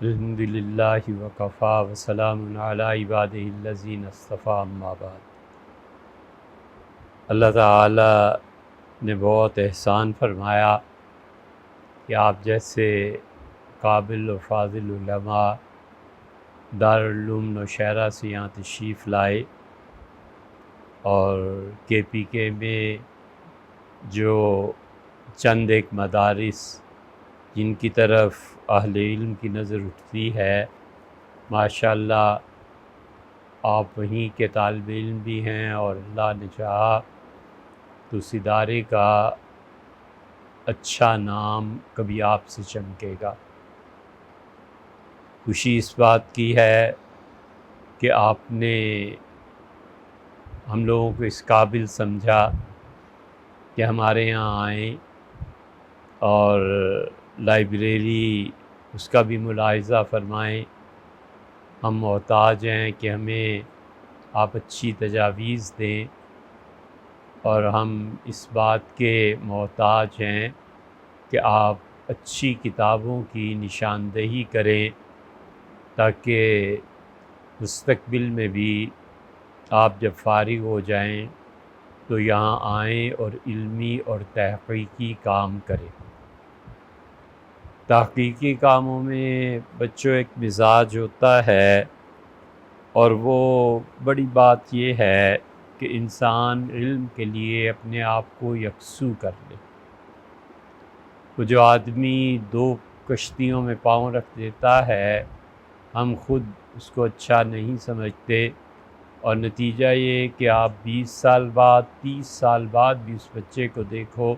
الحمدللہ وکفا وسلام علی عبادہ الذین اصطفیٰ اما بعد۔ اللہ تعالی نے بہت احسان فرمایا کہ آپ جیسے قابل و فاضل علماء دارالعلوم نوشہرہ سے یہاں تشریف لائے، اور کے پی کے میں جو چند ایک مدارس جن کی طرف اہل علم کی نظر اٹھتی ہے، ماشاءاللہ آپ وہیں کے طالب علم بھی ہیں، اور اللہ نے چاہا تو اس ادارے کا اچھا نام کبھی آپ سے چمکے گا۔ خوشی اس بات کی ہے کہ آپ نے ہم لوگوں کو اس قابل سمجھا کہ ہمارے یہاں آئیں، اور لائبریری اس کا بھی ملاحظہ فرمائیں۔ ہم محتاج ہیں کہ ہمیں آپ اچھی تجاویز دیں، اور ہم اس بات کے محتاج ہیں کہ آپ اچھی کتابوں کی نشاندہی کریں، تاکہ مستقبل میں بھی آپ جب فارغ ہو جائیں تو یہاں آئیں اور علمی اور تحقیقی کام کریں۔ تحقیقی کاموں میں بچوں ایک مزاج ہوتا ہے، اور وہ بڑی بات یہ ہے کہ انسان علم کے لیے اپنے آپ کو یکسو کر لے۔ وہ جو آدمی دو کشتیوں میں پاؤں رکھ دیتا ہے، ہم خود اس کو اچھا نہیں سمجھتے، اور نتیجہ یہ کہ آپ 20 سال بعد 30 سال بعد بھی اس بچے کو دیکھو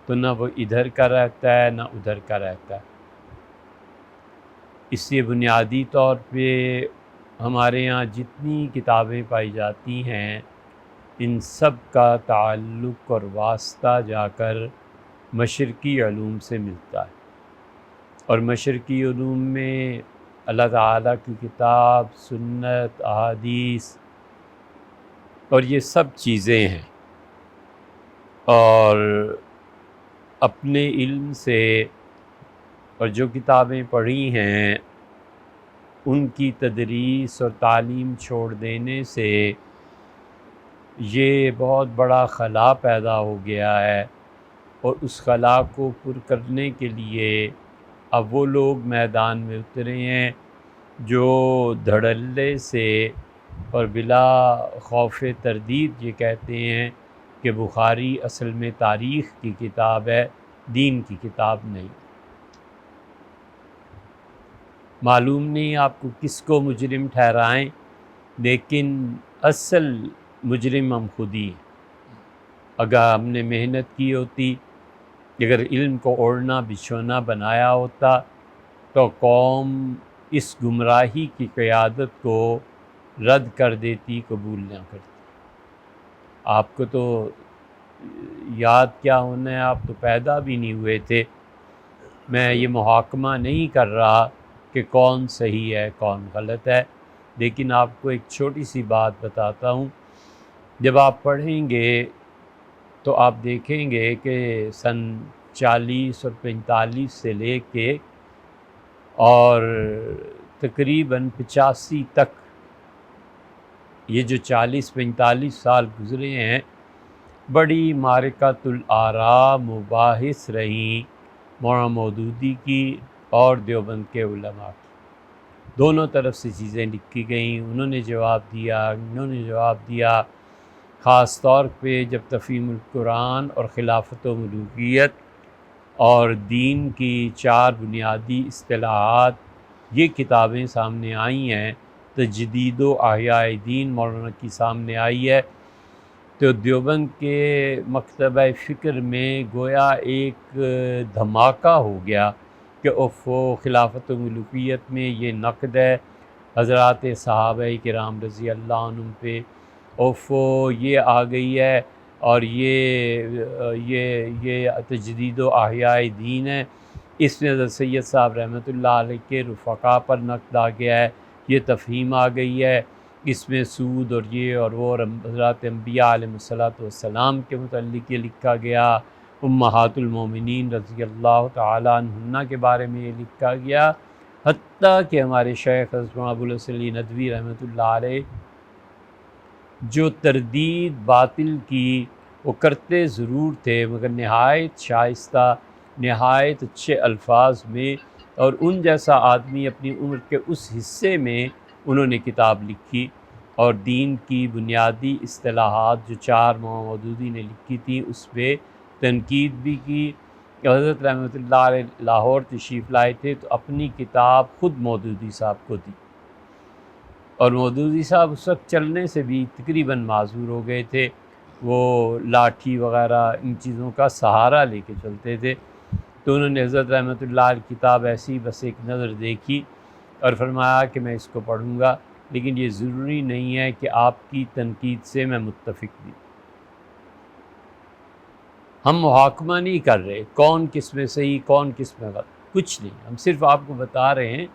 تو نہ وہ ادھر کا رہتا ہے نہ ادھر کا رہتا ہے۔ اس لیے بنیادی طور پہ ہمارے یہاں جتنی کتابیں پائی جاتی ہیں، ان سب کا تعلق اور واسطہ جا کر مشرقی علوم سے ملتا ہے، اور مشرقی علوم میں اللہ تعالیٰ کی کتاب، سنت، احادیث اور یہ سب چیزیں ہیں، اور اپنے علم سے اور جو کتابیں پڑھی ہیں ان کی تدریس اور تعلیم چھوڑ دینے سے یہ بہت بڑا خلا پیدا ہو گیا ہے، اور اس خلا کو پر کرنے کے لیے اب وہ لوگ میدان میں اترے ہیں جو دھڑلے سے اور بلا خوف تردید یہ کہتے ہیں کہ بخاری اصل میں تاریخ کی کتاب ہے، دین کی کتاب نہیں۔ معلوم نہیں آپ کو کس کو مجرم ٹھہرائیں، لیکن اصل مجرم ہم خود ہی ہیں۔ اگر ہم نے محنت کی ہوتی، اگر علم کو اوڑھنا بچھونا بنایا ہوتا، تو قوم اس گمراہی کی قیادت کو رد کر دیتی، قبول نہ کرتی۔ آپ کو تو یاد کیا ہونا ہے، آپ تو پیدا بھی نہیں ہوئے تھے۔ میں یہ محاکمہ نہیں کر رہا کہ کون صحیح ہے کون غلط ہے، لیکن آپ کو ایک چھوٹی سی بات بتاتا ہوں۔ جب آپ پڑھیں گے تو آپ دیکھیں گے کہ سن 40 اور 45 سے لے کے اور تقریباً 85 تک، یہ جو 40-45 سال گزرے ہیں، بڑی معرکۃ الآراء مباحث رہیں مولانا مودودی کی اور دیوبند کے علماء کی۔ دونوں طرف سے چیزیں لکھی گئیں، انہوں نے جواب دیا، انہوں نے جواب دیا۔ خاص طور پہ جب تفہیم القرآن اور خلافت و ملوکیت اور دین کی 4 بنیادی اصطلاحات یہ کتابیں سامنے آئی ہیں، تجدید و احیاء دین مولانا کی سامنے آئی ہے، تو دیوبند کے مکتبہ فکر میں گویا ایک دھماکہ ہو گیا کہ خلافت و ملوکیت میں یہ نقد ہے حضرات صحابہ کرام رضی اللہ عنہم پہ، یہ آ گئی ہے، اور یہ تجدید و احیاء دین ہے، اس میں حضرت سید صاحب رحمۃ اللہ علیہ کے رفقا پر نقد آ گیا ہے، یہ تفہیم آ گئی ہے، اس میں سود اور یہ اور وہ اور حضرات انبیاء علیہ السلام کے متعلق یہ لکھا گیا، امہات المومنین رضی اللہ تعالیٰ عنہن کے بارے میں یہ لکھا گیا، حتیٰ کہ ہمارے شیخ حضرت ابو الحسن علی ندوی رحمۃ اللہ علیہ جو تردید باطل کی وہ کرتے ضرور تھے، مگر نہایت شائستہ، نہایت اچھے الفاظ میں، اور ان جیسا آدمی اپنی عمر کے اس حصے میں انہوں نے کتاب لکھی اور دین کی بنیادی اصطلاحات جو 4 مودودی نے لکھی تھی اس پہ تنقید بھی کی۔ حضرت رحمۃ اللہ علیہ لاہور تشریف لائے تھے تو اپنی کتاب خود مودودی صاحب کو دی، اور مودودی صاحب اس وقت چلنے سے بھی تقریباً معذور ہو گئے تھے، وہ لاٹھی وغیرہ ان چیزوں کا سہارا لے کے چلتے تھے، تو انہوں نے حضرت رحمۃ اللہ علیہ کتاب ایسی بس ایک نظر دیکھی اور فرمایا کہ میں اس کو پڑھوں گا، لیکن یہ ضروری نہیں ہے کہ آپ کی تنقید سے میں متفق بھی۔ ہم محاکمہ نہیں کر رہے کون کس میں صحیح کون کس میں غلط، کچھ نہیں، ہم صرف آپ کو بتا رہے ہیں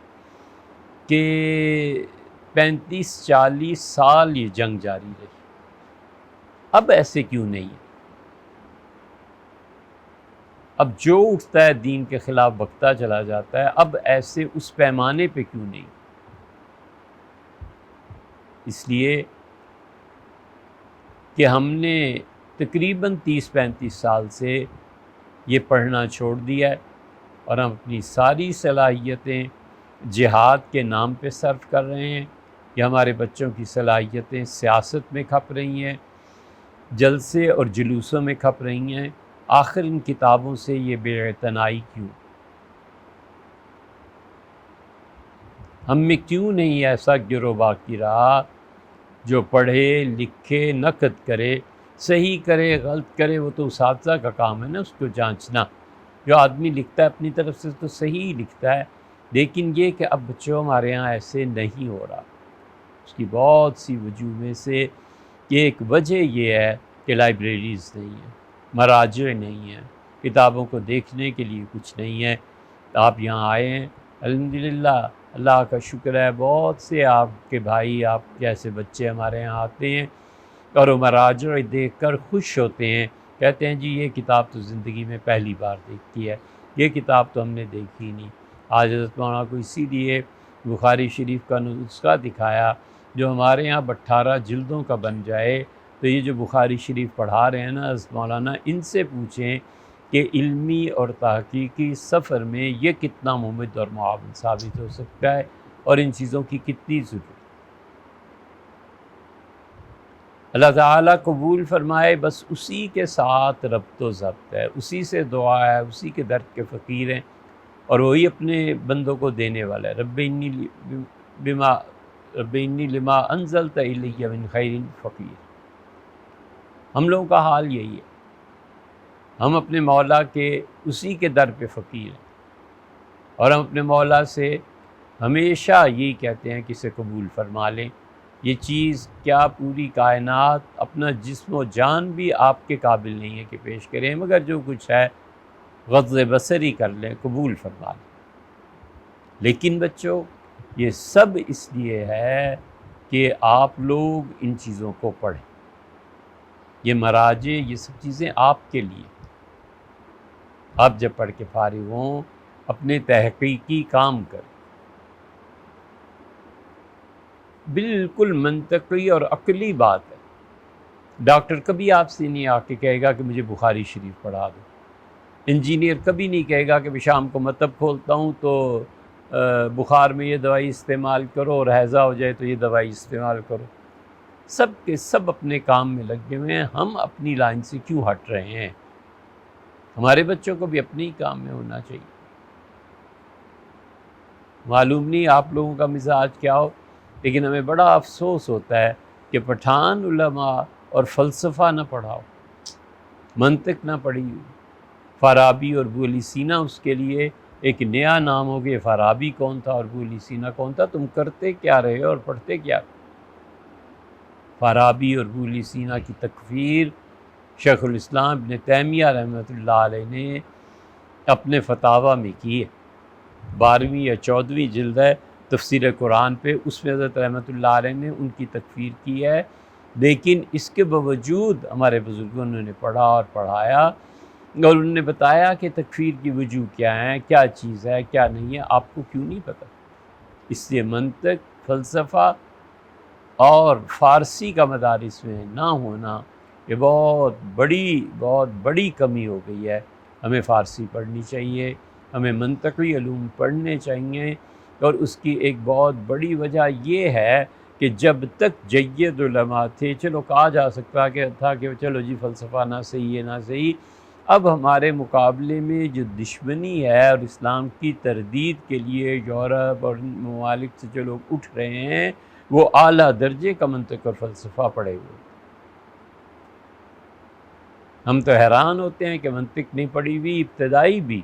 کہ 35-40 سال یہ جنگ جاری رہی، اب ایسے کیوں نہیں ہے؟ اب جو اٹھتا ہے دین کے خلاف بکتا چلا جاتا ہے، اب ایسے اس پیمانے پہ کیوں نہیں؟ اس لیے کہ ہم نے تقریباً 30-35 سال سے یہ پڑھنا چھوڑ دیا ہے، اور ہم اپنی ساری صلاحیتیں جہاد کے نام پہ صرف کر رہے ہیں، یا ہمارے بچوں کی صلاحیتیں سیاست میں کھپ رہی ہیں، جلسے اور جلوسوں میں کھپ رہی ہیں۔ آخر ان کتابوں سے یہ بے اعتنائی کیوں؟ ہم میں کیوں نہیں ایسا گروہ باقی رہا جو پڑھے لکھے نقد کرے، صحیح کرے غلط کرے، وہ تو اساتذہ کا کام ہے نا اس کو جانچنا۔ جو آدمی لکھتا ہے اپنی طرف سے تو صحیح لکھتا ہے، لیکن یہ کہ اب بچوں ہمارے یہاں ایسے نہیں ہو رہا، اس کی بہت سی وجوہ میں سے ایک وجہ یہ ہے کہ لائبریریز نہیں ہیں، مراجع نہیں ہیں، کتابوں کو دیکھنے کے لیے کچھ نہیں ہے۔ آپ یہاں آئے ہیں، الحمدللہ اللہ کا شکر ہے، بہت سے آپ کے بھائی، آپ جیسے بچے ہمارے یہاں آتے ہیں اور وہ مراجع دیکھ کر خوش ہوتے ہیں، کہتے ہیں جی یہ کتاب تو زندگی میں پہلی بار دیکھی ہے، یہ کتاب تو ہم نے دیکھی نہیں۔ آج حضرت مولانا کو اسی لیے بخاری شریف کا نسخہ دکھایا جو ہمارے یہاں 18 جلدوں کا بن جائے، تو یہ جو بخاری شریف پڑھا رہے ہیں نا حضرت مولانا، ان سے پوچھیں کہ علمی اور تحقیقی سفر میں یہ کتنا ممد اور معاون ثابت ہو سکتا ہے، اور ان چیزوں کی کتنی ضرورت۔ اللہ تعالیٰ قبول فرمائے، بس اسی کے ساتھ ربط و ضبط ہے، اسی سے دعا ہے، اسی کے درد کے فقیر ہیں، اور وہی اپنے بندوں کو دینے والا ہے۔ رب انی لما انزلت الی من خیر فقیر۔ ہم لوگوں کا حال یہی ہے، ہم اپنے مولا کے اسی کے در پہ فقیر ہیں، اور ہم اپنے مولا سے ہمیشہ یہی کہتے ہیں کہ اسے قبول فرما لیں۔ یہ چیز کیا پوری کائنات اپنا جسم و جان بھی آپ کے قابل نہیں ہے کہ پیش کریں، مگر جو کچھ ہے غض بصری کر لیں، قبول فرما لیں۔ لیکن بچوں یہ سب اس لیے ہے کہ آپ لوگ ان چیزوں کو پڑھیں، یہ مراجع، یہ سب چیزیں آپ کے لیے، آپ جب پڑھ کے فارغ ہوں اپنے تحقیقی کام کریں۔ بالکل منطقی اور عقلی بات ہے، ڈاکٹر کبھی آپ سے نہیں آ کے کہے گا کہ مجھے بخاری شریف پڑھا دو، انجینئر کبھی نہیں کہے گا کہ میں شام کو مطب کھولتا ہوں تو بخار میں یہ دوائی استعمال کرو اور ہیضہ ہو جائے تو یہ دوائی استعمال کرو۔ سب کے سب اپنے کام میں لگے ہوئے ہیں، ہم اپنی لائن سے کیوں ہٹ رہے ہیں؟ ہمارے بچوں کو بھی اپنے ہی کام میں ہونا چاہیے۔ معلوم نہیں آپ لوگوں کا مزاج کیا ہو، لیکن ہمیں بڑا افسوس ہوتا ہے کہ پٹھان علماء اور فلسفہ نہ پڑھاؤ، منطق نہ پڑھی ہو۔ فارابی اور ابو علی سینا اس کے لیے ایک نیا نام ہو گیا، فارابی کون تھا اور ابو علی سینا کون تھا؟ تم کرتے کیا رہے اور پڑھتے کیا؟ فارابی اور ابو علی سینا کی تکفیر شیخ الاسلام ابن تیمیہ رحمۃ اللہ علیہ نے اپنے فتاویٰ میں کی ہے، 12ویں یا 14ویں جلد ہے تفسیر قرآن پہ، اس میں حضرت رحمۃ اللہ علیہ نے ان کی تکفیر کی ہے، لیکن اس کے باوجود ہمارے بزرگوں نے پڑھا اور پڑھایا، اور انہوں نے بتایا کہ تکفیر کی وجوہ کیا ہیں، کیا چیز ہے کیا نہیں ہے۔ آپ کو کیوں نہیں پتہ؟ اس لیے منطق، فلسفہ اور فارسی کا مدارس میں نہ ہونا یہ بہت بڑی کمی ہو گئی ہے۔ ہمیں فارسی پڑھنی چاہیے، ہمیں منطقی علوم پڑھنے چاہیے، اور اس کی ایک بہت بڑی وجہ یہ ہے کہ جب تک جید علماء تھے، چلو کہا جا سکتا تھا کہ چلو جی فلسفہ نہ صحیح ہے نہ صحیح، اب ہمارے مقابلے میں جو دشمنی ہے اور اسلام کی تردید کے لیے یورپ اور ممالک سے جو لوگ اٹھ رہے ہیں وہ اعلیٰ درجے کا منطق اور فلسفہ پڑھے ہوئے۔ ہم تو حیران ہوتے ہیں کہ منطق نہیں پڑھی ہوئی ابتدائی بھی،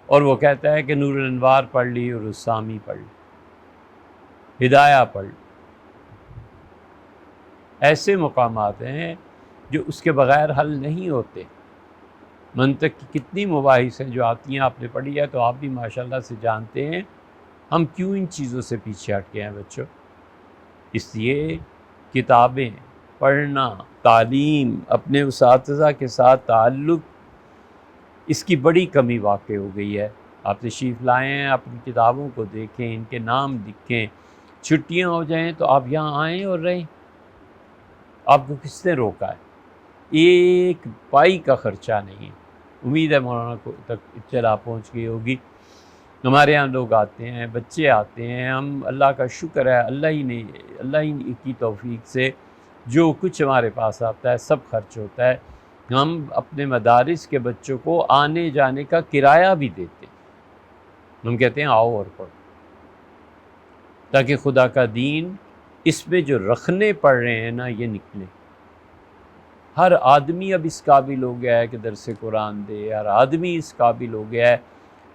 اور وہ کہتا ہے کہ نور الانوار پڑھ لی اور السامی پڑھ لی، ہدایہ پڑھ لی۔ ایسے مقامات ہیں جو اس کے بغیر حل نہیں ہوتے۔ منطق کی کتنی مباحث ہیں جو آتی ہیں، آپ نے پڑھی ہے تو آپ بھی ماشاءاللہ سے جانتے ہیں۔ ہم کیوں ان چیزوں سے پیچھے ہٹ گئے ہیں بچوں؟ اس لیے کتابیں پڑھنا، تعلیم، اپنے اساتذہ کے ساتھ تعلق، اس کی بڑی کمی واقع ہو گئی ہے۔ آپ تشریف لائیں ہیں، اپنی کتابوں کو دیکھیں، ان کے نام لکھیں، چھٹیاں ہو جائیں تو آپ یہاں آئیں اور رہیں۔ آپ کو کس نے روکا ہے؟ ایک پائی کا خرچہ نہیں۔ امید ہے مولانا کو تک اطلاع پہنچ گئی ہوگی۔ ہمارے ہاں لوگ آتے ہیں، بچے آتے ہیں، ہم اللہ کا شکر ہے اللہ ہی کی توفیق سے جو کچھ ہمارے پاس آتا ہے سب خرچ ہوتا ہے۔ ہم اپنے مدارس کے بچوں کو آنے جانے کا کرایہ بھی دیتے ہیں۔ ہم کہتے ہیں آؤ اور پڑھو، تاکہ خدا کا دین اس میں جو رکھنے پڑ رہے ہیں نا یہ نکلیں۔ ہر آدمی اب اس قابل ہو گیا ہے کہ درس قرآن دے، ہر آدمی اس قابل ہو گیا ہے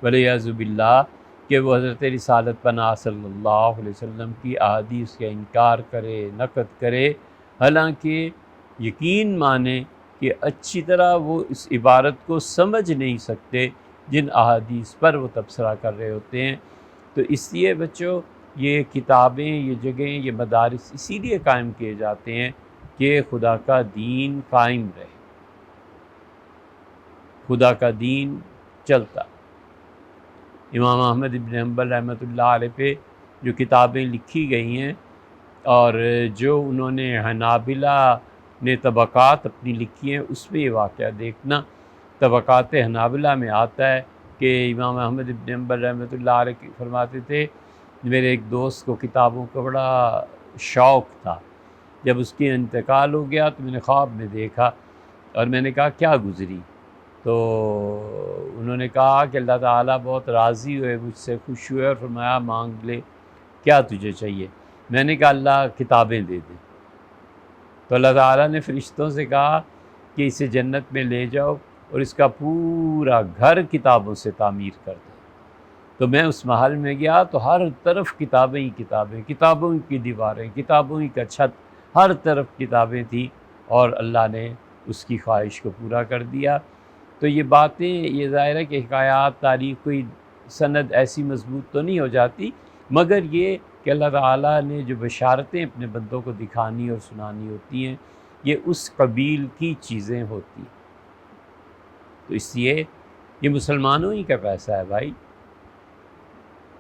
ولیعوذ باللہ کہ وہ حضرت رسالت پناہ صلی اللہ علیہ وسلم کی احادیث کا انکار کرے، نقد کرے، حالانکہ یقین مانے کہ اچھی طرح وہ اس عبارت کو سمجھ نہیں سکتے جن احادیث پر وہ تبصرہ کر رہے ہوتے ہیں۔ تو اس لیے بچوں یہ کتابیں، یہ جگہیں، یہ مدارس اسی لیے قائم کیے جاتے ہیں کہ خدا کا دین قائم رہے، خدا کا دین چلتا۔ امام احمد ابن حنبل رحمۃ اللہ علیہ پہ جو کتابیں لکھی گئی ہیں اور جو انہوں نے حنابلہ نے طبقات اپنی لکھی ہیں، اس میں یہ واقعہ دیکھنا۔ طبقات حنابلہ میں آتا ہے کہ امام احمد ابن حنبل رحمۃ اللہ علیہ فرماتے تھے، میرے ایک دوست کو کتابوں کا بڑا شوق تھا، جب اس کی انتقال ہو گیا تو میں نے خواب میں دیکھا اور میں نے کہا کیا گزری؟ تو انہوں نے کہا کہ اللہ تعالیٰ بہت راضی ہوئے، مجھ سے خوش ہوئے اور فرمایا مانگ لے کیا تجھے چاہیے؟ میں نے کہا اللہ کتابیں دے دے۔ تو اللہ تعالیٰ نے فرشتوں سے کہا کہ اسے جنت میں لے جاؤ اور اس کا پورا گھر کتابوں سے تعمیر کر دو۔ تو میں اس محل میں گیا تو ہر طرف کتابیں ہی کتابیں، کتابوں کی دیواریں، کتابوں ہی کا چھت، ہر طرف کتابیں تھیں، اور اللہ نے اس کی خواہش کو پورا کر دیا۔ تو یہ باتیں، یہ ظاہر ہے کہ حکایات، تاریخ، کوئی سند ایسی مضبوط تو نہیں ہو جاتی، مگر یہ کہ اللہ تعالیٰ نے جو بشارتیں اپنے بندوں کو دکھانی اور سنانی ہوتی ہیں یہ اس قبیل کی چیزیں ہوتی ہیں۔ تو اس لیے یہ مسلمانوں ہی کا پیسہ ہے بھائی،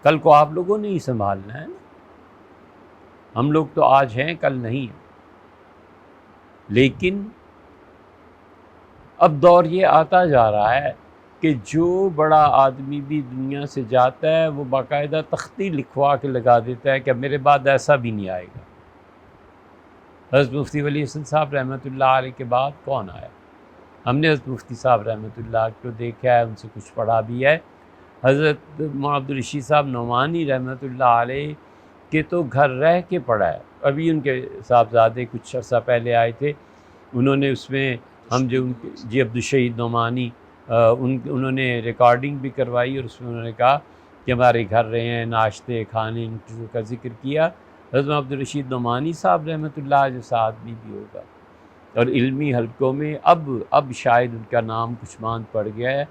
کل کو آپ لوگوں نے ہی سنبھالنا ہے۔ ہم لوگ تو آج ہیں، کل نہیں ہیں۔ لیکن اب دور یہ آتا جا رہا ہے کہ جو بڑا آدمی بھی دنیا سے جاتا ہے وہ باقاعدہ تختی لکھوا کے لگا دیتا ہے کہ اب میرے بعد ایسا بھی نہیں آئے گا۔ حضرت مفتی ولی حسن صاحب رحمۃ اللہ علیہ کے بعد کون آیا؟ ہم نے حضرت مفتی صاحب رحمۃ اللہ کو دیکھا ہے، ان سے کچھ پڑھا بھی ہے۔ حضرت مولانا عبدالرشید صاحب نعمانی رحمۃ اللہ علیہ کے تو گھر رہ کے پڑھا ہے۔ ابھی ان کے صاحبزادے کچھ عرصہ پہلے آئے تھے، انہوں نے اس میں ہم جو ان کے جی عبدالشہید نعمانی انہوں نے ریکارڈنگ بھی کروائی، اور اس میں انہوں نے کہا کہ ہمارے گھر رہے ہیں، ناشتے کھانے ان چیزوں کا ذکر کیا۔ حضرت عبدالرشید نعمانی صاحب رحمۃ اللہ جیسا آدمی بھی ہوگا، اور علمی حلقوں میں اب شاید ان کا نام کچھ ماند پڑ گیا ہے۔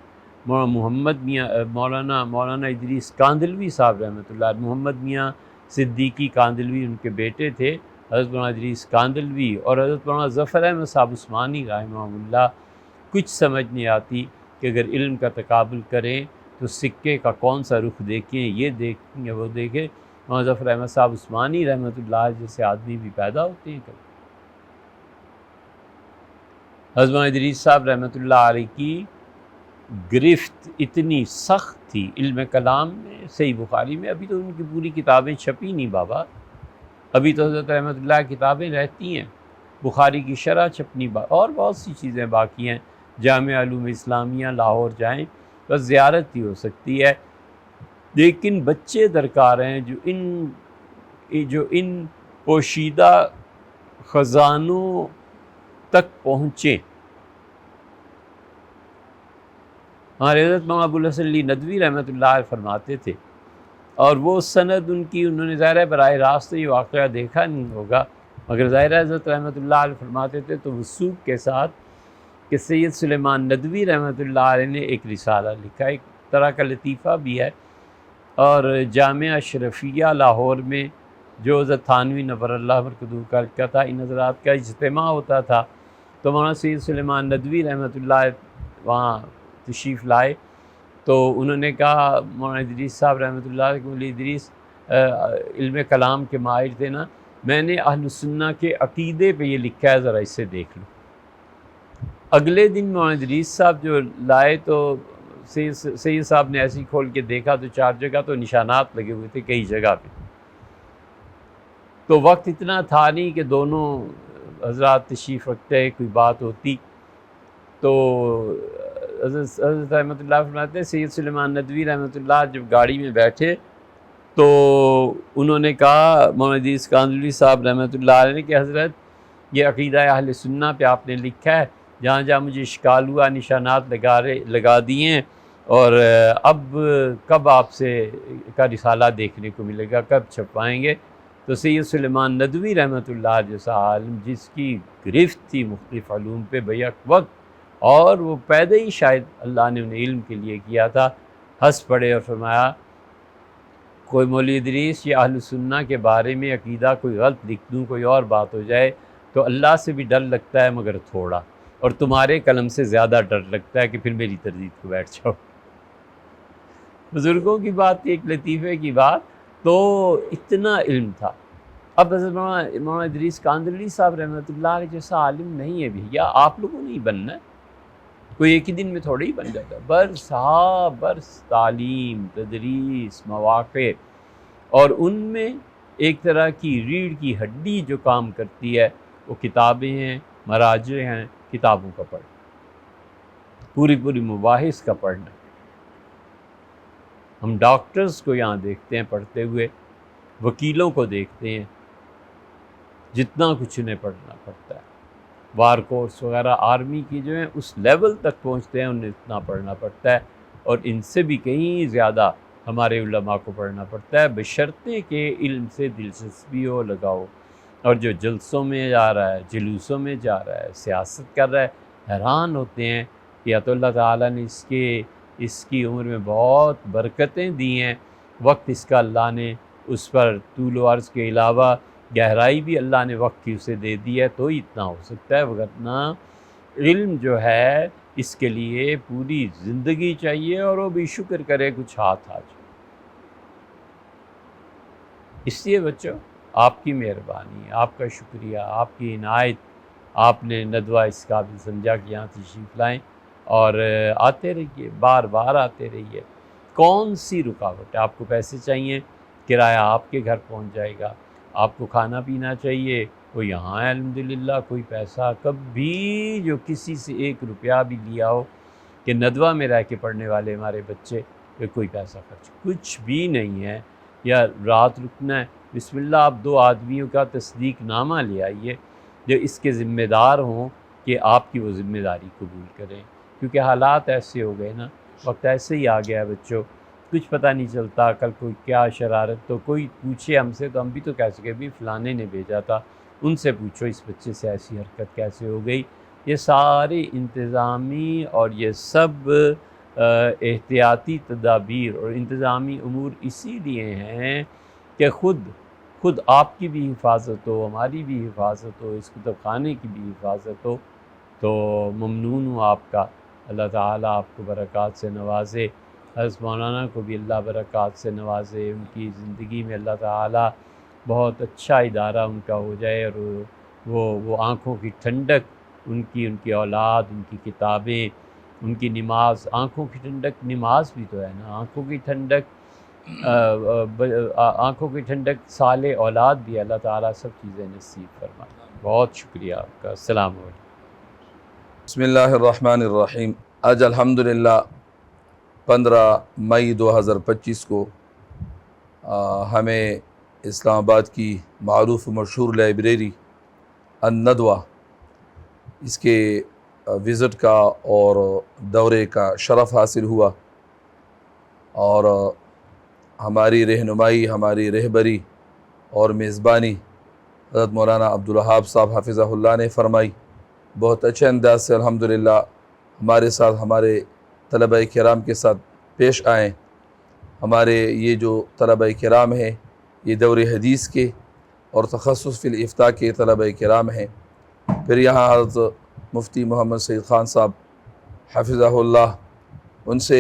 مولانا ادریس کاندلوی صاحب رحمۃ اللہ، محمد میاں صدیقی کاندلوی ان کے بیٹے تھے، حضرت مولانا ادریس کاندلوی، اور حضرت مولانا ظفر احمد صاحب عثمانی رحمہ اللہ۔ کچھ سمجھ نہیں آتی کہ اگر علم کا تقابل کریں تو سکے کا کون سا رخ دیکھیں، یہ دیکھیں وہ دیکھیں۔ مولانا ظفر احمد صاحب عثمانی رحمۃ اللہ علیہ جیسے آدمی بھی پیدا ہوتے ہیں کبھی۔ حضرت مولانا ادریس صاحب رحمۃ اللہ علیہ کی گرفت اتنی سخت تھی علم کلام میں، صحیح بخاری میں ابھی تو ان کی پوری کتابیں چھپی نہیں بابا، ابھی تو حضرت رحمۃ اللہ کی کتابیں رہتی ہیں، بخاری کی شرح چھپنی اور بہت سی چیزیں باقی ہیں۔ جامع علوم اسلامیہ لاہور جائیں بس زیارت ہی ہو سکتی ہے، لیکن بچے درکار ہیں جو ان پوشیدہ خزانوں تک پہنچیں۔ ہمارے حضرت مولانا ابو الحسن علی ندوی رحمۃ اللہ علیہ فرماتے تھے، اور وہ سند ان کی انہوں نے ظاہر ہے براہ راست یہ واقعہ دیکھا نہیں ہوگا، مگر ظاہر حضرت رحمۃ اللہ علیہ فرماتے تھے تو وثوق کے ساتھ کہ سید سلیمان ندوی رحمۃ اللہ علیہ نے ایک رسالہ لکھا، ایک طرح کا لطیفہ بھی ہے، اور جامعہ اشرفیہ لاہور میں جو حضرت تھانوی نور اللہ مرکزہ کا تھا، ان حضرات کا اجتماع ہوتا تھا، تو مولانا سید سلیمان ندوی رحمۃ اللہ علیہ وہاں تشریف لائے، تو انہوں نے کہا مولانا ادریس صاحب رحمۃ اللہ علیہ، مولانا ادریس علم کلام کے ماہر تھے نا، میں نے اہل سنہ کے عقیدے پہ یہ لکھا ہے، ذرا اسے دیکھ لو۔ اگلے دن مولانا ادریس صاحب جو لائے تو سید صاحب نے ایسے ہی کھول کے دیکھا تو 4 جگہ تو نشانات لگے ہوئے تھے کئی جگہ پہ، تو وقت اتنا تھا نہیں کہ دونوں حضرات تشریف رکھتے، کوئی بات ہوتی تو حضرت رحمۃ اللہ فرماتے ہیں سید سلیمان ندوی رحمۃ اللہ جب گاڑی میں بیٹھے تو انہوں نے کہا مولانا ادریس کاندھلوی صاحب رحمۃ اللہ علیہ نے کہ حضرت یہ عقیدہ اہل سنہ پہ آپ نے لکھا ہے، جہاں جہاں مجھے اشکال ہوا نشانات لگا دیے ہیں، اور اب کب آپ سے کا رسالہ دیکھنے کو ملے گا، کب چھپوائیں گے؟ تو سید سلیمان ندوی رحمۃ اللہ جیسا عالم جس کی گرفت تھی مختلف علوم پہ بیک وقت، اور وہ پیدا ہی شاید اللہ نے انہیں علم کے لیے کیا تھا، ہنس پڑے اور فرمایا کوئی مولوی ادریس یہ اہل سنہ کے بارے میں عقیدہ کوئی غلط لکھ دوں، کوئی اور بات ہو جائے تو اللہ سے بھی ڈر لگتا ہے مگر تھوڑا، اور تمہارے قلم سے زیادہ ڈر لگتا ہے کہ پھر میری تردید کو بیٹھ جاؤ۔ بزرگوں کی بات، ایک لطیفے کی بات، تو اتنا علم تھا۔ اب حضرت مولانا ادریس کاندھلوی صاحب رحمۃ اللہ علیہ جیسا عالم نہیں ہے بھیا، آپ لوگوں نے ہی بننا ہے، کوئی ایک ہی دن میں تھوڑی ہی بن جاتا، برس تعلیم، تدریس، مواقع، اور ان میں ایک طرح کی ریڑھ کی ہڈی جو کام کرتی ہے وہ کتابیں ہیں، مراجع ہیں، کتابوں کا پڑھنا، پوری مباحث کا پڑھنا۔ ہم ڈاکٹرز کو یہاں دیکھتے ہیں پڑھتے ہوئے، وکیلوں کو دیکھتے ہیں، جتنا کچھ انہیں پڑھنا پڑتا ہے، وار کورس وغیرہ آرمی کی جو ہیں اس لیول تک پہنچتے ہیں، انہیں اتنا پڑھنا پڑتا ہے، اور ان سے بھی کہیں زیادہ ہمارے علماء کو پڑھنا پڑتا ہے، بشرطے کہ علم سے دلچسپی ہو، لگاؤ۔ اور جو جلسوں میں جا رہا ہے، جلوسوں میں جا رہا ہے، سیاست کر رہا ہے، حیران ہوتے ہیں کہ یا تو اللہ تعالیٰ نے اس کی عمر میں بہت برکتیں دی ہیں، وقت اس کا اللہ نے اس پر طول و عرض کے علاوہ گہرائی بھی اللہ نے وقت کی اسے دے دی ہے، تو ہی اتنا ہو سکتا ہے، وگرنہ علم جو ہے اس کے لیے پوری زندگی چاہیے، اور وہ بھی شکر کرے کچھ ہاتھ آ جائے۔ اس لیے بچوں آپ کی مہربانی، آپ کا شکریہ، آپ کی عنایت، آپ نے ندوہ اس قابل سمجھا کہ یہاں تشریف لائیں، اور آتے رہیے، بار بار آتے رہیے۔ کون سی رکاوٹ ہے؟ آپ کو پیسے چاہیے، کرایہ آپ کے گھر پہنچ جائے گا، آپ کو کھانا پینا چاہیے، وہ یہاں ہے الحمدللہ، کوئی پیسہ کبھی جو کسی سے 1 روپیہ بھی لیا ہو کہ ندوہ میں رہ کے پڑھنے والے ہمارے بچے کہ کوئی پیسہ خرچ کچھ بھی نہیں ہے، یا رات رکنا ہے، بسم اللہ آپ 2 آدمیوں کا تصدیق نامہ لے آئیے جو اس کے ذمہ دار ہوں کہ آپ کی وہ ذمہ داری قبول کریں، کیونکہ حالات ایسے ہو گئے نا، وقت ایسے ہی آ گیا ہے بچوں، کچھ پتہ نہیں چلتا کل کوئی کیا شرارت، تو کوئی پوچھے ہم سے تو ہم بھی تو کہہ سکے بھی فلانے نے بھیجا تھا، ان سے پوچھو اس بچے سے ایسی حرکت کیسے ہو گئی۔ یہ سارے انتظامی اور یہ سب احتیاطی تدابیر اور انتظامی امور اسی لیے ہیں کہ خود آپ کی بھی حفاظت ہو، ہماری بھی حفاظت ہو، اس کتب خانے کی بھی حفاظت ہو۔ تو ممنون ہوں آپ کا، اللہ تعالیٰ آپ کو برکات سے نوازے، حضرت مولانا کو بھی اللہ برکات سے نوازے، ان کی زندگی میں اللہ تعالیٰ بہت اچھا ادارہ ان کا ہو جائے، اور وہ آنکھوں کی ٹھنڈک ان کی اولاد، ان کی کتابیں، ان کی نماز، آنکھوں کی ٹھنڈک نماز بھی تو ہے نا، آنکھوں کی ٹھنڈک آنکھوں کی ٹھنڈک صالح اولاد بھی، اللہ تعالیٰ سب چیزیں نصیب فرمائے۔ بہت شکریہ آپ کا، السلام علیکم۔ بسم اللہ الرحمن الرحیم۔ آج الحمدللہ 15 مئی 2025 کو ہمیں اسلام آباد کی معروف و مشہور لائبریری الندوہ، اس کے وزٹ کا اور دورے کا شرف حاصل ہوا، اور ہماری رہنمائی، ہماری رہبری اور میزبانی حضرت مولانا عبدالوہاب صاحب حفظہ اللہ نے فرمائی۔ بہت اچھے انداز سے الحمدللہ ہمارے ساتھ، ہمارے طلبہ کرام کے ساتھ پیش آئیں۔ ہمارے یہ جو طلبہ کرام ہیں، یہ دور حدیث کے اور تخصص فی الافتاء کے طلبہ کرام ہیں۔ پھر یہاں حضرت مفتی محمد سعید خان صاحب حفظہ اللہ، ان سے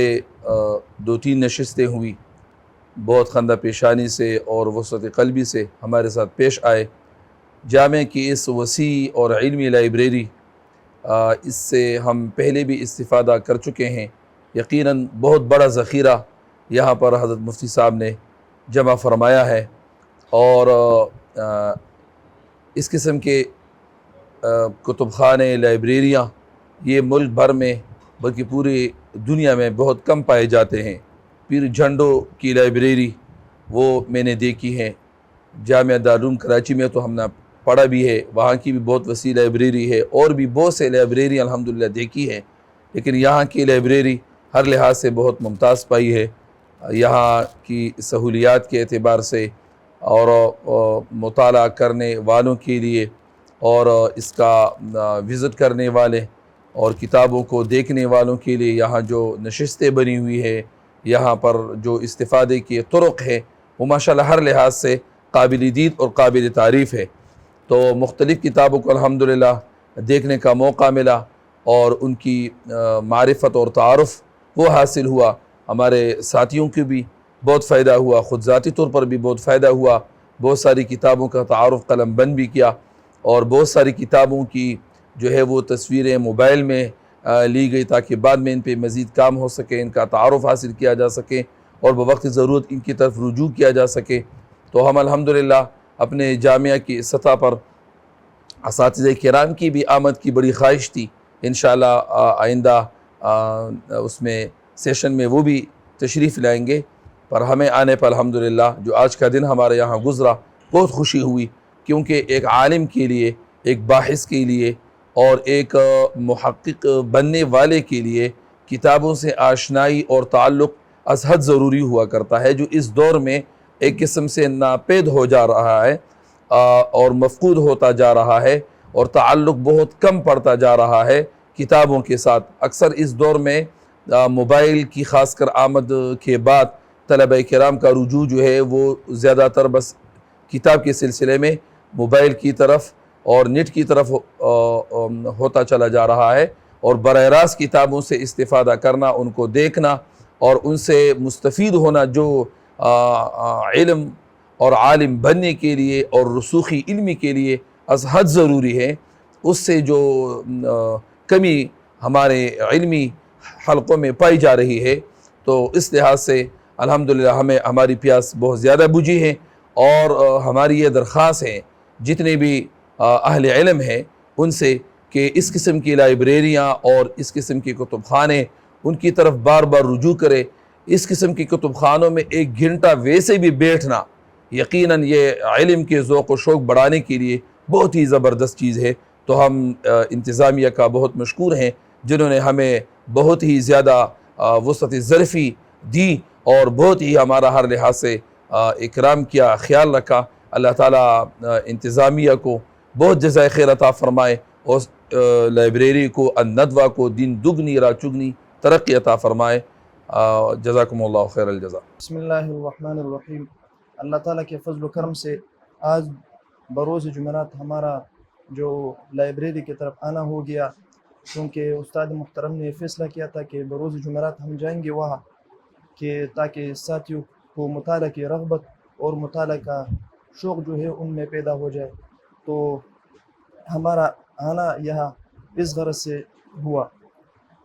2-3 نشستیں ہوئی، بہت خندہ پیشانی سے اور وسعت قلبی سے ہمارے ساتھ پیش آئے۔ جامع کی اس وسیع اور علمی لائبریری، اس سے ہم پہلے بھی استفادہ کر چکے ہیں۔ یقیناً بہت بڑا ذخیرہ یہاں پر حضرت مفتی صاحب نے جمع فرمایا ہے، اور اس قسم کے کتب خانے، لائبریریاں یہ ملک بھر میں بلکہ پوری دنیا میں بہت کم پائے جاتے ہیں۔ پیر جھنڈو کی لائبریری وہ میں نے دیکھی ہے، جامعہ دارالعلوم کراچی میں تو ہم نے پڑھا بھی ہے، وہاں کی بھی بہت وسیع لائبریری ہے، اور بھی بہت سے لائبریری الحمدللہ دیکھی ہے، لیکن یہاں کی لائبریری ہر لحاظ سے بہت ممتاز پائی ہے۔ یہاں کی سہولیات کے اعتبار سے اور مطالعہ کرنے والوں کے لیے، اور اس کا وزٹ کرنے والے اور کتابوں کو دیکھنے والوں کے لیے یہاں جو نشستیں بنی ہوئی ہے، یہاں پر جو استفادے کے طرق ہے، وہ ماشاءاللہ ہر لحاظ سے قابل دید اور قابل تعریف ہے۔ تو مختلف کتابوں کو الحمدللہ دیکھنے کا موقع ملا، اور ان کی معرفت اور تعارف وہ حاصل ہوا۔ ہمارے ساتھیوں کو بھی بہت فائدہ ہوا، خود ذاتی طور پر بھی بہت فائدہ ہوا۔ بہت ساری کتابوں کا تعارف قلم بند بھی کیا، اور بہت ساری کتابوں کی جو ہے وہ تصویریں موبائل میں لی گئی، تاکہ بعد میں ان پہ مزید کام ہو سکے، ان کا تعارف حاصل کیا جا سکے، اور بوقت ضرورت ان کی طرف رجوع کیا جا سکے۔ تو ہم الحمدللہ اپنے جامعہ کی سطح پر اساتذہ کرام کی بھی آمد کی بڑی خواہش تھی۔ انشاءاللہ آئندہ اس میں سیشن میں وہ بھی تشریف لائیں گے، پر ہمیں آنے پر الحمدللہ جو آج کا دن ہمارے یہاں گزرا، بہت خوشی ہوئی، کیونکہ ایک عالم کے لیے، ایک باحث کے لیے، اور ایک محقق بننے والے کے لیے کتابوں سے آشنائی اور تعلق از حد ضروری ہوا کرتا ہے، جو اس دور میں ایک قسم سے ناپید ہو جا رہا ہے اور مفقود ہوتا جا رہا ہے، اور تعلق بہت کم پڑتا جا رہا ہے کتابوں کے ساتھ۔ اکثر اس دور میں موبائل کی خاص کر آمد کے بعد طلبہ کرام کا رجوع جو ہے وہ زیادہ تر بس کتاب کے سلسلے میں موبائل کی طرف اور نیٹ کی طرف ہوتا چلا جا رہا ہے، اور براہ راست کتابوں سے استفادہ کرنا، ان کو دیکھنا اور ان سے مستفید ہونا، جو علم اور عالم بننے کے لیے اور رسوخی علمی کے لیے از حد ضروری ہے، اس سے جو کمی ہمارے علمی حلقوں میں پائی جا رہی ہے، تو اس لحاظ سے الحمدللہ ہماری پیاس بہت زیادہ بجھی ہے، اور ہماری یہ درخواست ہے جتنے بھی اہل علم ہیں ان سے، کہ اس قسم کی لائبریریاں اور اس قسم کے کتب خانے ان کی طرف بار بار رجوع کرے۔ اس قسم کی کتب خانوں میں 1 گھنٹہ ویسے بھی بیٹھنا یقیناً یہ علم کے ذوق و شوق بڑھانے کے لیے بہت ہی زبردست چیز ہے۔ تو ہم انتظامیہ کا بہت مشکور ہیں، جنہوں نے ہمیں بہت ہی زیادہ وسعت ظرفی دی، اور بہت ہی ہمارا ہر لحاظ سے اکرام کیا، خیال رکھا۔ اللہ تعالیٰ انتظامیہ کو بہت جزائے خیر عطا فرمائے، اور لائبریری کو، الندوہ کو دن دگنی رات چگنی ترقی عطا فرمائے۔ جزاکم اللہ خیر الجزا۔ بسم اللہ الرحمن الرحیم۔ اللہ تعالیٰ کے فضل و کرم سے آج بروز جمعرات ہمارا جو لائبریری کی طرف آنا ہو گیا، کیونکہ استاد محترم نے فیصلہ کیا تھا کہ بروز جمعرات ہم جائیں گے وہاں، کہ تاکہ ساتھیوں کو مطالعہ کی رغبت اور مطالعہ کا شوق جو ہے ان میں پیدا ہو جائے. تو ہمارا آنا یہاں اس غرض سے ہوا,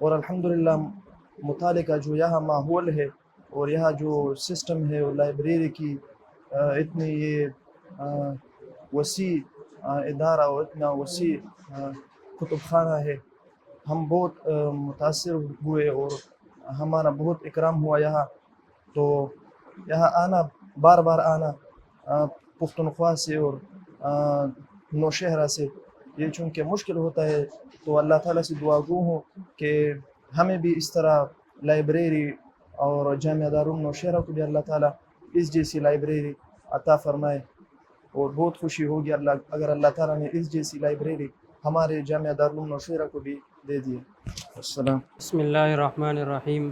اور الحمدللہ مطالعے کا جو یہاں ماحول ہے اور یہاں جو سسٹم ہے اور لائبریری کی اتنی یہ وسیع ادارہ اور اتنا وسیع کتب خانہ ہے, ہم بہت متاثر ہوئے اور ہمارا بہت اکرام ہوا یہاں. تو یہاں آنا, بار بار آنا پختونخوا سے اور نوشہرہ سے یہ چونکہ مشکل ہوتا ہے, تو اللہ تعالیٰ سے دعا گو ہوں کہ ہمیں بھی اس طرح لائبریری اور جامعہ دارالعلوم نوشہرہ کو بھی اللہ تعالیٰ اس جیسی لائبریری عطا فرمائے. اور بہت خوشی ہوگی اگر اللہ تعالیٰ نے اس جیسی لائبریری ہمارے جامعہ دارالعلوم نوشہرہ کو بھی دے دی. السلام. بسم اللہ الرحمن الرحیم.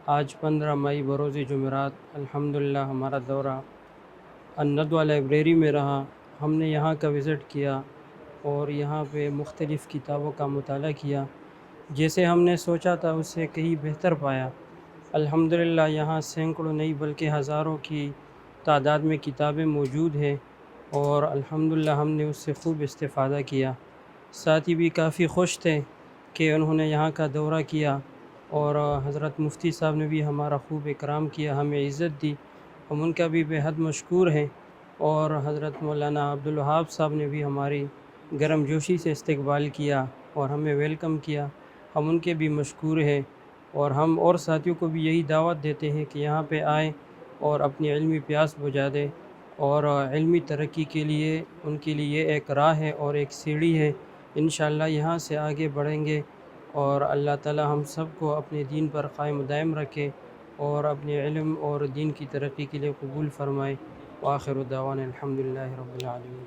آج 15 مئی بروز جمعرات الحمدللہ ہمارا دورہ الندوہ لائبریری میں رہا. ہم نے یہاں کا وزٹ کیا اور یہاں پہ مختلف کتابوں کا مطالعہ کیا. جیسے ہم نے سوچا تھا اس سے کہیں بہتر پایا. الحمدللہ یہاں سینکڑوں نہیں بلکہ ہزاروں کی تعداد میں کتابیں موجود ہیں اور الحمدللہ ہم نے اس سے خوب استفادہ کیا. ساتھی بھی کافی خوش تھے کہ انہوں نے یہاں کا دورہ کیا, اور حضرت مفتی صاحب نے بھی ہمارا خوب اکرام کیا, ہمیں عزت دی, ہم ان کا بھی بے حد مشکور ہیں. اور حضرت مولانا عبدالوہاب صاحب نے بھی ہماری گرم جوشی سے استقبال کیا اور ہمیں ویلکم کیا, ہم ان کے بھی مشکور ہیں. اور ہم اور ساتھیوں کو بھی یہی دعوت دیتے ہیں کہ یہاں پہ آئیں اور اپنی علمی پیاس بجھا دیں, اور علمی ترقی کے لیے ان کے لیے ایک راہ ہے اور ایک سیڑھی ہے. انشاءاللہ یہاں سے آگے بڑھیں گے, اور اللہ تعالی ہم سب کو اپنے دین پر قائم و دائم رکھے اور اپنے علم اور دین کی ترقی کے لیے قبول فرمائے. وآخر دعوانا الحمدللہ رب العالمین.